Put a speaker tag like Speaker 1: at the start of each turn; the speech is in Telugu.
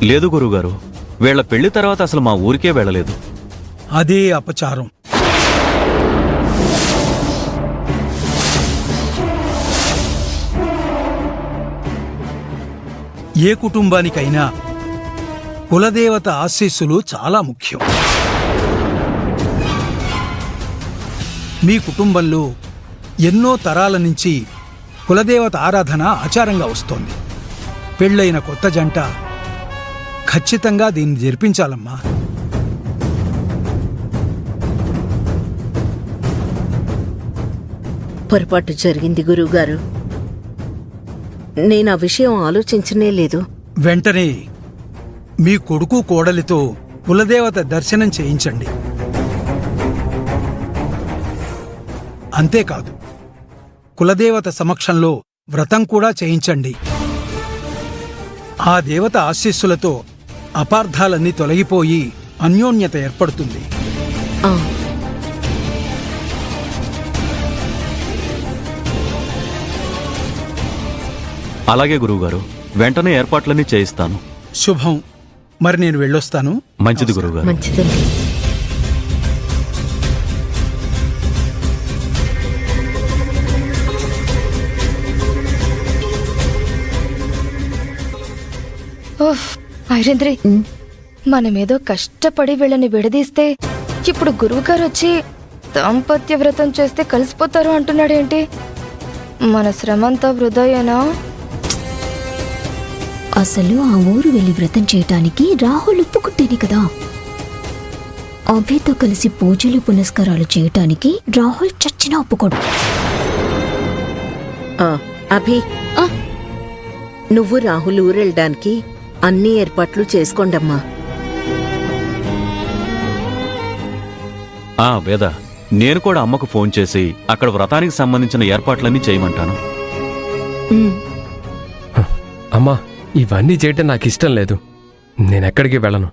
Speaker 1: లేదు గురువుగారు, వీళ్ల పెళ్లి తర్వాత అసలు మా ఊరికే వెళ్ళలేదు.
Speaker 2: అదే అపచారం. ఏ కుటుంబానికైనా కులదేవత ఆశీస్సులు చాలా ముఖ్యం. మీ కుటుంబంలో ఎన్నో తరాల నుంచి కులదేవత ఆరాధన ఆచారంగా వస్తోంది. పెళ్ళైన కొత్త జంట ఖచ్చితంగా దీన్ని జరిపించాలమ్మా.
Speaker 3: పొరపాటు జరిగింది గురువుగారు. నేను ఆ విషయం ఆలోచించనే లేదు.
Speaker 2: వెంటనే మీ కొడుకు కోడలితో కులదేవత దర్శనం చేయించండి. అంతేకాదు, కులదేవత సమక్షంలో వ్రతం కూడా చేయించండి. ఆ దేవత ఆశీస్సులతో అపార్థాలన్నీ తొలగిపోయి అన్యోన్యత ఏర్పడుతుంది.
Speaker 3: ఆ,
Speaker 1: అలాగే గురువుగారు, వెంటనే ఏర్పాట్లన్నీ చేయిస్తాను.
Speaker 2: శుభం. మరి నేను వెళ్ళొస్తాను.
Speaker 1: మంచిది గురువుగారు.
Speaker 3: మంచిదండి.
Speaker 4: ఓహ్ ఐరేంద్రి, మనమేదో కష్టపడి వీళ్ళని విడదీస్తే ఇప్పుడు గురువుగారు వచ్చి దాంపత్య వ్రతం చేస్తే కలిసిపోతారు అంటున్నాడేంటి? మన శ్రమంతా వృధాయేనా?
Speaker 5: అసలు ఆ ఊరు వెళ్లి వ్రతం చేయటానికి రాహుల్ ఒప్పుకుంటేనే కదా. అభితో కలిసి పూజలు పునస్కారాలు చేయటానికి రాహుల్ చచ్చినా ఒప్పుకోడు.
Speaker 3: అభి, నువ్వు రాహుల్ ఊరెళ్ళడానికి అన్ని ఏర్పాట్లు చేసుకోండమ్మా.
Speaker 1: వేద, నేను కూడా అమ్మకు ఫోన్ చేసి అక్కడ వ్రతానికి సంబంధించిన ఏర్పాట్లన్నీ చేయమంటాను.
Speaker 6: అమ్మా, ఇవన్నీ చేయటం నాకు ఇష్టం లేదు. నేనెక్కడికి వెళ్ళను.